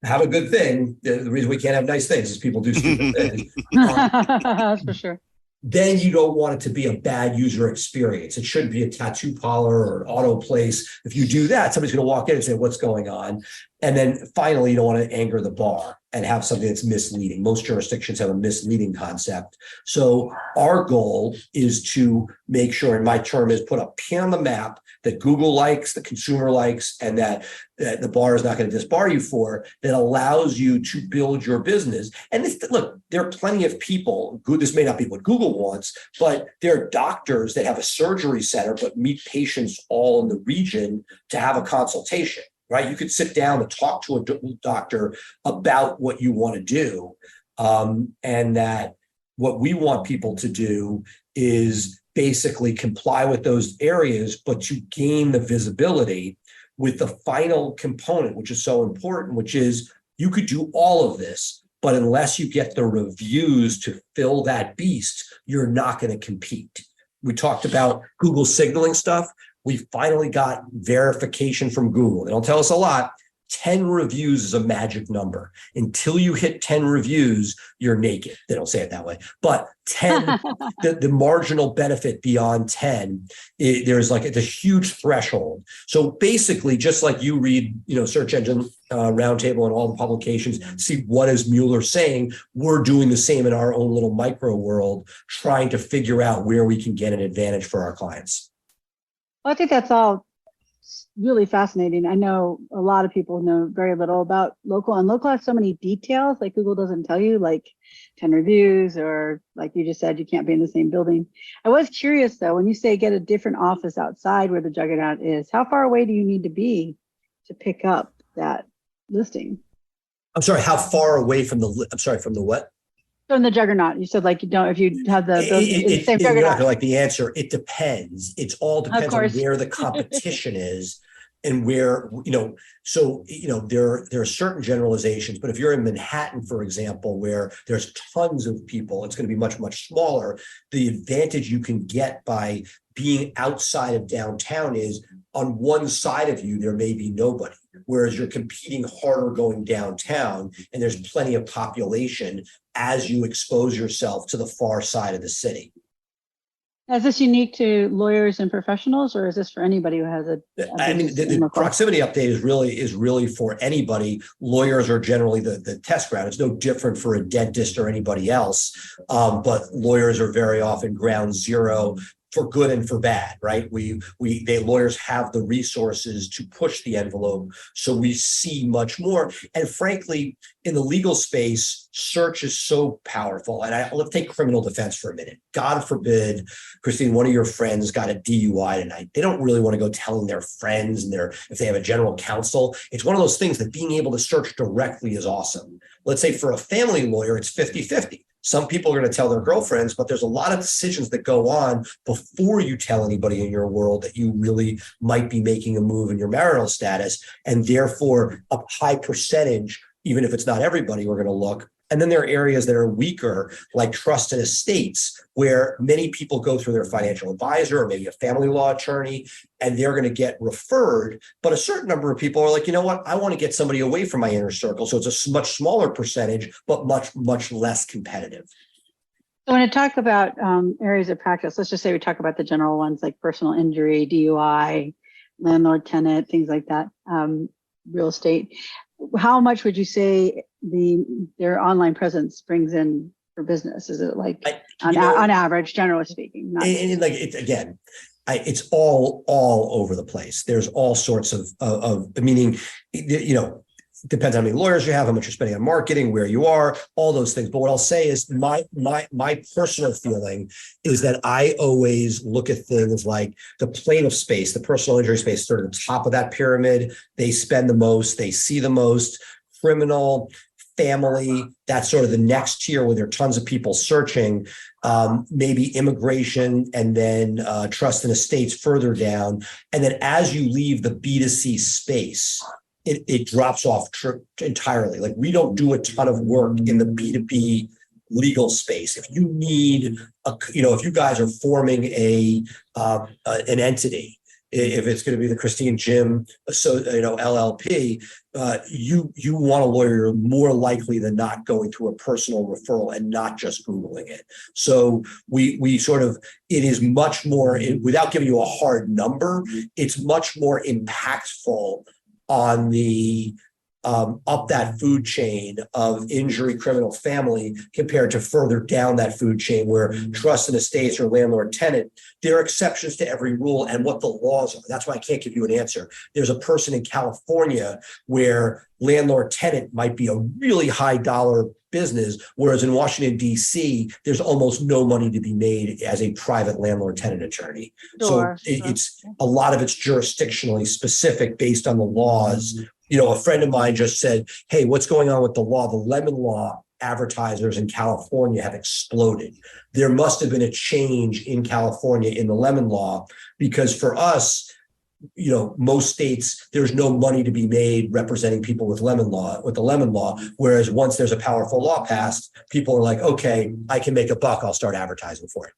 have a good thing. The reason we can't have nice things is people do stupid things. That's for sure. Then you don't want it to be a bad user experience. It shouldn't be a tattoo parlor or an auto place. If you do that, somebody's going to walk in and say, what's going on? And then finally, you don't want to anger the bar and have something that's misleading. Most jurisdictions have a misleading concept. So our goal is to make sure, and my term is put a pin on the map that Google likes, the consumer likes, and that the bar is not going to disbar you for, that allows you to build your business. And look, there are plenty of people, this may not be what Google wants, but there are doctors that have a surgery center but meet patients all in the region to have a consultation. Right? You could sit down and talk to a doctor about what you want to do. And that what we want people to do is basically comply with those areas, but to gain the visibility with the final component, which is so important, which is you could do all of this, but unless you get the reviews to fill that beast, you're not going to compete. We talked about Google signaling stuff. We finally got verification from Google. They don't tell us a lot. 10 reviews is a magic number. Until you hit 10 reviews, you're naked. They don't say it that way. But 10, the marginal benefit beyond 10, there's like a huge threshold. So basically, just like you read, Search Engine Roundtable and all the publications, see what is Mueller saying, we're doing the same in our own little micro world, trying to figure out where we can get an advantage for our clients. Well, I think that's all really fascinating. I know a lot of people know very little about local, and local has so many details like Google doesn't tell you, like 10 reviews, or like you just said, you can't be in the same building. I was curious though, when you say get a different office outside where the juggernaut is, how far away do you need to be to pick up that listing? I'm sorry, how far away from the what? From the juggernaut. You said like you don't, if you have the same juggernaut. Like the answer, it depends. It's all depends on where the competition is and where, there are certain generalizations, but if you're in Manhattan, for example, where there's tons of people, it's going to be much, much smaller. The advantage you can get by being outside of downtown is on one side of you, there may be nobody, whereas you're competing harder going downtown and there's plenty of population as you expose yourself to the far side of the city. Is this unique to lawyers and professionals, or is this for anybody who has a I mean, business the proximity update is really for anybody. Lawyers are generally the test ground. It's no different for a dentist or anybody else, but lawyers are very often ground zero for good and for bad, right? Lawyers have the resources to push the envelope, so we see much more. And frankly, in the legal space, search is so powerful. And let's take criminal defense for a minute. God forbid, Kristine, one of your friends got a DUI tonight. They don't really want to go telling their friends and if they have a general counsel. It's one of those things that being able to search directly is awesome. Let's say for a family lawyer, it's 50-50. Some people are going to tell their girlfriends, but there's a lot of decisions that go on before you tell anybody in your world that you really might be making a move in your marital status. And therefore, a high percentage, even if it's not everybody, we're going to look. And then there are areas that are weaker, like trust and estates, where many people go through their financial advisor or maybe a family law attorney, and they're going to get referred. But a certain number of people are like, you know what, I want to get somebody away from my inner circle. So it's a much smaller percentage, but much, much less competitive. So when I talk about areas of practice, let's just say we talk about the general ones like personal injury, DUI, landlord tenant, things like that, real estate. How much would you say their online presence brings in for business? Is it like on average, generally speaking? It's all over the place. There's all sorts of meaning, depends on how many lawyers you have, how much you're spending on marketing, where you are, all those things. But what I'll say is my personal feeling is that I always look at things like the plaintiff space, the personal injury space, sort of the top of that pyramid. They spend the most, they see the most. Criminal, family, that's sort of the next tier where there are tons of people searching, maybe immigration, and then trust and estates further down. And then as you leave the B2C space, it drops off entirely. Like, we don't do a ton of work in the B2B legal space. If you need, if you guys are forming an entity, if it's going to be the Kristine Jim, LLP, you want a lawyer more likely than not going to a personal referral and not just Googling it. So we sort of, it is much more, without giving you a hard number, it's much more impactful on the up that food chain of injury, criminal, family, compared to further down that food chain where trust and estates or landlord tenant. There are exceptions to every rule and what the laws are. That's why I can't give you an answer. There's a person in California where landlord tenant might be a really high dollar business, whereas in Washington, D.C., there's almost no money to be made as a private landlord tenant attorney. Sure, so it's a lot of it's jurisdictionally specific based on the laws. A friend of mine just said, hey, what's going on with the law? The lemon law advertisers in California have exploded. There must have been a change in California in the lemon law, because for us, most states, there's no money to be made representing people with the lemon law. Whereas once there's a powerful law passed, people are like, okay, I can make a buck. I'll start advertising for it.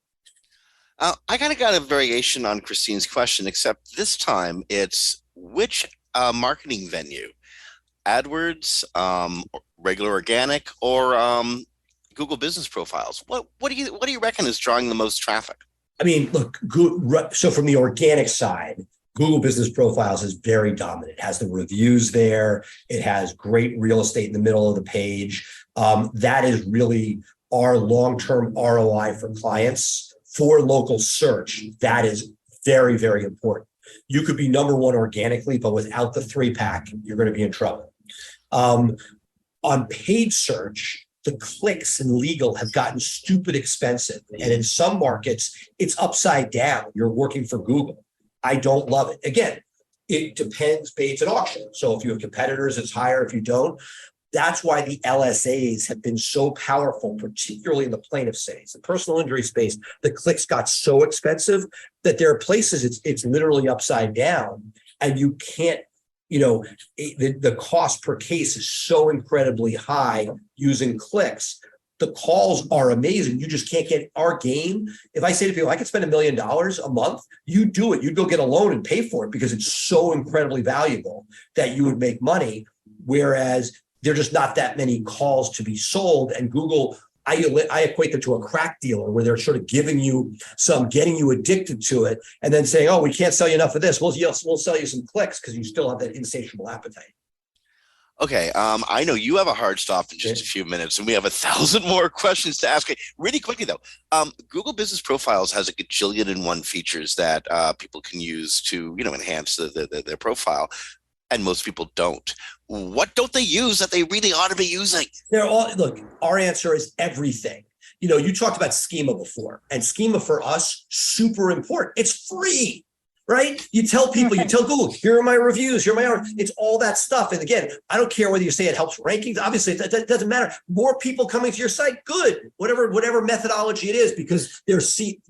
I kind of got a variation on Kristine's question, except this time it's which marketing venue, AdWords, regular organic, or Google Business Profiles? What do you reckon is drawing the most traffic? I mean, look, so from the organic side, Google Business Profiles is very dominant. It has the reviews there. It has great real estate in the middle of the page. That is really our long-term ROI for clients. For local search, that is very, very important. You could be number one organically, but without the 3-pack, you're going to be in trouble. On paid search, the clicks in legal have gotten stupid expensive. And in some markets, it's upside down. You're working for Google. I don't love it. Again, it depends. It's an auction. So if you have competitors, it's higher. If you don't, that's why the LSAs have been so powerful, particularly in the plaintiff space. The personal injury space, the clicks got so expensive that there are places it's literally upside down, and you can't, the cost per case is so incredibly high using clicks. The calls are amazing. You just can't get our game. If I say to people, I could spend $1 million a month, you do it. You'd go get a loan and pay for it because it's so incredibly valuable that you would make money. Whereas there are just not that many calls to be sold. And Google, I equate them to a crack dealer where they're sort of giving you some, getting you addicted to it, and then saying, oh, we can't sell you enough of this. We'll sell you some clicks because you still have that insatiable appetite. Okay, I know you have a hard stop in just a few minutes, and we have 1,000 more questions to ask. Really quickly, though, Google Business Profiles has a gajillion and one features that people can use to, enhance their profile, and most people don't. What don't they use that they really ought to be using? Look, our answer is everything. You talked about schema before, and schema for us, super important. It's free. Right? You tell people, you tell Google, here are my reviews, it's all that stuff. And again, I don't care whether you say it helps rankings. Obviously, it doesn't matter. More people coming to your site, good. Whatever methodology it is, because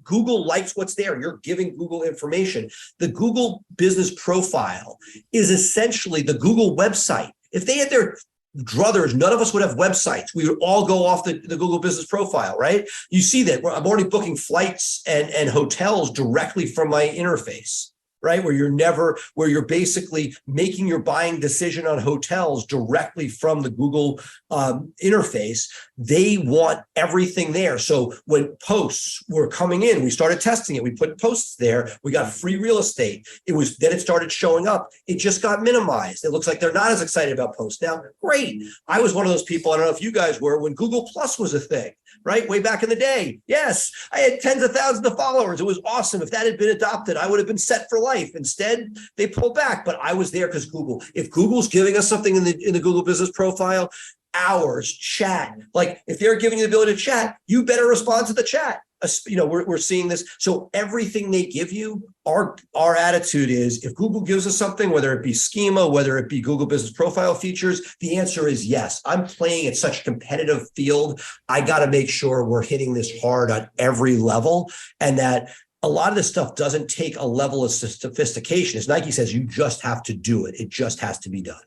Google likes what's there. You're giving Google information. The Google Business Profile is essentially the Google website. If they had their druthers, none of us would have websites. We would all go off the Google Business Profile, right? You see that I'm already booking flights and hotels directly from my interface, right? Where you're basically making your buying decision on hotels directly from the Google interface. They want everything there. So when posts were coming in, we started testing it. We put posts there. We got free real estate. Then it started showing up. It just got minimized. It looks like they're not as excited about posts now. Great. I was one of those people, I don't know if you guys were, when Google Plus was a thing, right? Way back in the day. Yes, I had tens of thousands of followers. It was awesome. If that had been adopted, I would have been set for life. Instead, they pulled back, but I was there because Google. If Google's giving us something in the Google Business Profile, hours, chat. Like if they're giving you the ability to chat, you better respond to the chat. We're seeing this. So everything they give you, our attitude is, if Google gives us something, whether it be schema, whether it be Google Business Profile features, the answer is yes. I'm playing at such a competitive field. I got to make sure we're hitting this hard on every level, and that a lot of this stuff doesn't take a level of sophistication. As Nike says, you just have to do it. It just has to be done.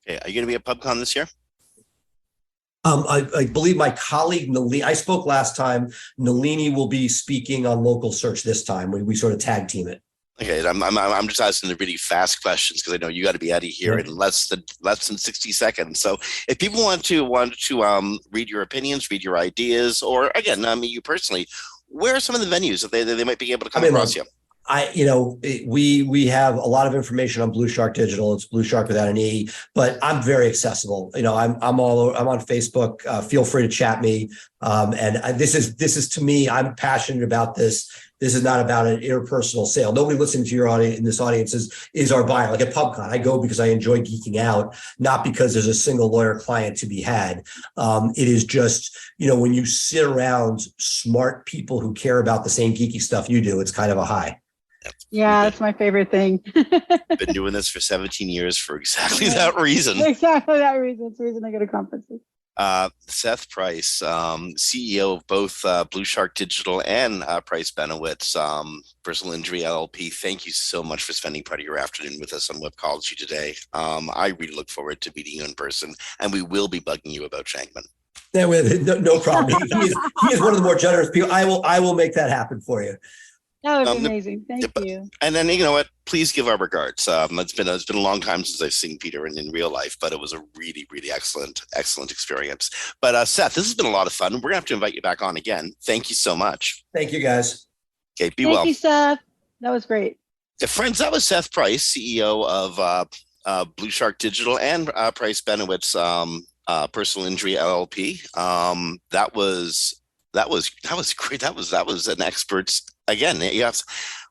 Okay, are you going to be at PubCon this year? I believe my colleague Nalini, I spoke last time. Nalini will be speaking on local search this time. We sort of tag team it. Okay, I'm just asking the really fast questions because I know you got to be out of here in less than 60 seconds. So if people want to read your opinions, read your ideas, or again, you personally, where are some of the venues that they might be able to come across you? We have a lot of information on BluShark Digital. It's BluShark without an E, but I'm very accessible. I'm all over, I'm on Facebook. Feel free to chat me. This is to me, I'm passionate about this. This is not about an interpersonal sale. Nobody listening to your audience in this audience is our buyer. Like at PubCon, I go because I enjoy geeking out, not because there's a single lawyer client to be had. It is just, when you sit around smart people who care about the same geeky stuff you do, it's kind of a high. Yeah, that's my favorite thing. Been doing this for 17 years for exactly that reason. Exactly that reason. It's the reason I go to conferences. Seth Price, CEO of both BluShark Digital and Price Benowitz Personal Injury LLP. Thank you so much for spending part of your afternoon with us on Webcology today. I really look forward to meeting you in person, and we will be bugging you about Shankman. No problem. He is one of the more generous people. I will make that happen for you. That would be amazing. Thank you. And then, you know what? Please give our regards. It's been a long time since I've seen Peter in real life, but it was a really, really excellent experience. But Seth, this has been a lot of fun. We're going to have to invite you back on again. Thank you so much. Thank you, guys. Okay, be well. Thank you, Seth. That was great. Friends, that was Seth Price, CEO of BluShark Digital and Price Benowitz Personal Injury LLP. That was great. That was an expert's. Again, yes.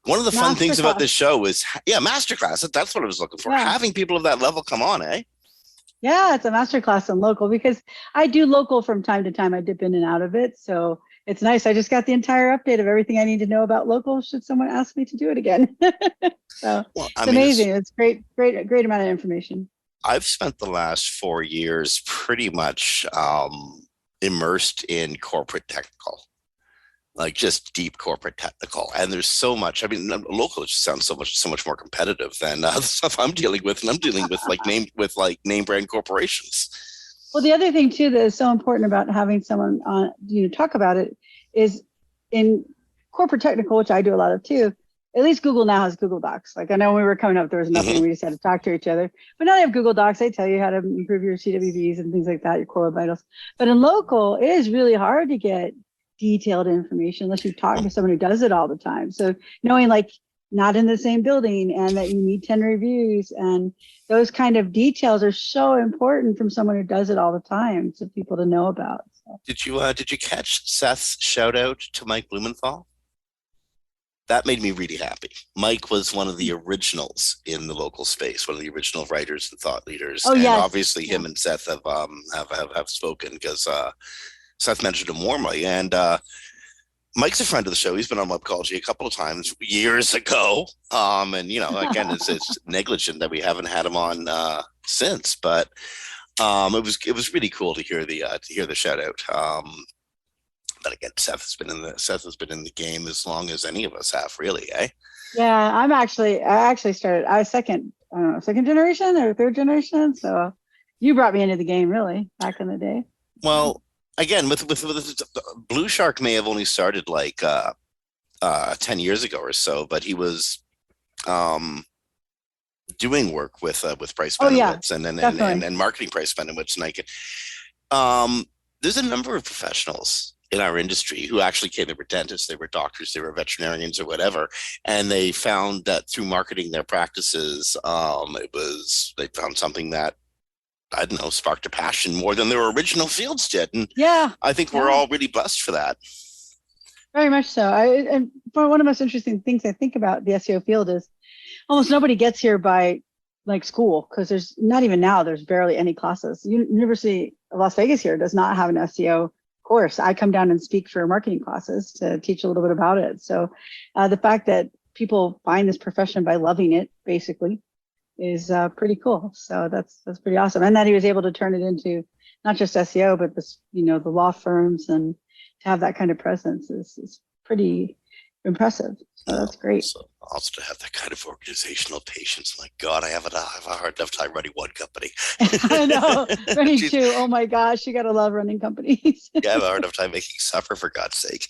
One of the fun things about this show is, masterclass. That's what I was looking for. Yeah. Having people of that level come on, eh? Yeah, it's a masterclass on local because I do local from time to time. I dip in and out of it. So it's nice. I just got the entire update of everything I need to know about local should someone ask me to do it again. So it's amazing. It's great amount of information. I've spent the last 4 years pretty much immersed in corporate technical. Like just deep corporate technical, and there's so much. I mean, local just sounds so much more competitive than the stuff I'm dealing with, and I'm dealing with name brand corporations. Well, the other thing too that is so important about having someone on talk about it is in corporate technical, which I do a lot of too. at least Google now has Google Docs. Like I know when we were coming up, there was nothing. We just had to talk to each other. But now they have Google Docs. They tell you how to improve your CWVs and things like that, your core vitals. But in local, it is really hard to get detailed information unless you talk to someone who does it all the time. So knowing like not in the same building and that you need 10 reviews and those kind of details are so important from someone who does it all the time for people to know about. So. Did you catch Seth's shout out to Mike Blumenthal? That made me really happy. Mike was one of the originals in the local space, one of the original writers and thought leaders. Oh, and yes. Obviously him and Seth have spoken because Seth mentioned him warmly. And Mike's a friend of the show. He's been on Webcology a couple of times years ago. And, you know, again, it's negligent that we haven't had him on since. But it was really cool to hear the shout out. But again, Seth has been in the game as long as any of us have, really, eh? Yeah, I actually started. I was second generation or third generation. So you brought me into the game, really, back in the day. Well, again, with BluShark may have only started like 10 years ago or so, but he was doing work with Bryce Benowitz and marketing Bryce Benowitz, and I could. There's a number of professionals in our industry who actually came. They were dentists, they were doctors, they were veterinarians or whatever, and they found that through marketing their practices, they found something that, I don't know, sparked a passion more than their original fields did. And yeah, I think we're all really blessed for that. Very much so. And one of the most interesting things I think about the SEO field is almost nobody gets here by like school, because there's not even now, there's barely any classes. University of Las Vegas here does not have an SEO course. I come down and speak for marketing classes to teach a little bit about it. So the fact that people find this profession by loving it, basically, is pretty cool. So that's pretty awesome. And that he was able to turn it into not just SEO, but this, the law firms, and to have that kind of presence is pretty impressive. So that's great. Also to have that kind of organizational patience. My God, I have a hard enough time running one company. I know, running two. Oh my gosh, you gotta love running companies. Yeah, I have a hard enough time making supper, for God's sake.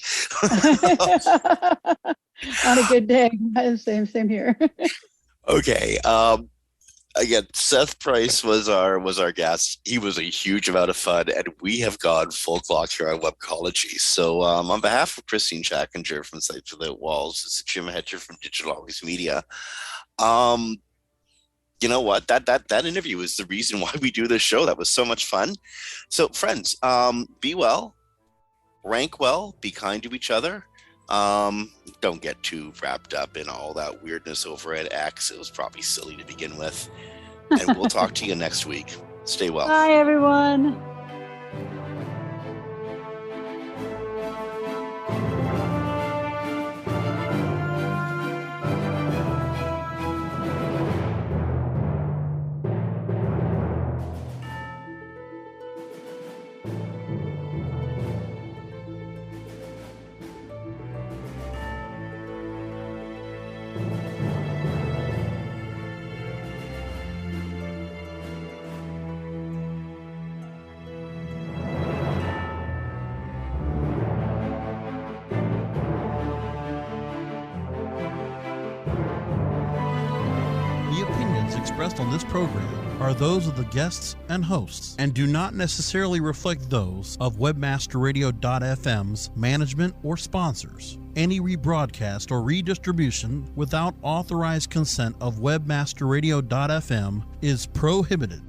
On a good day. Same here. Okay. Again, Seth Price was our guest. He was a huge amount of fun, and we have gone full clock here on Webcology. So on behalf of Kristine Schackinger from Sites Without Walls, this is Jim Hedger from Digital Always Media. You know what? That interview is the reason why we do this show. That was so much fun. So friends, be well, rank well, be kind to each other. Don't get too wrapped up in all that weirdness over at X. It was probably silly to begin with. And we'll talk to you next week. Stay well. Bye, everyone. Expressed on this program are those of the guests and hosts and do not necessarily reflect those of WebmasterRadio.fm's management or sponsors. Any rebroadcast or redistribution without authorized consent of WebmasterRadio.fm is prohibited.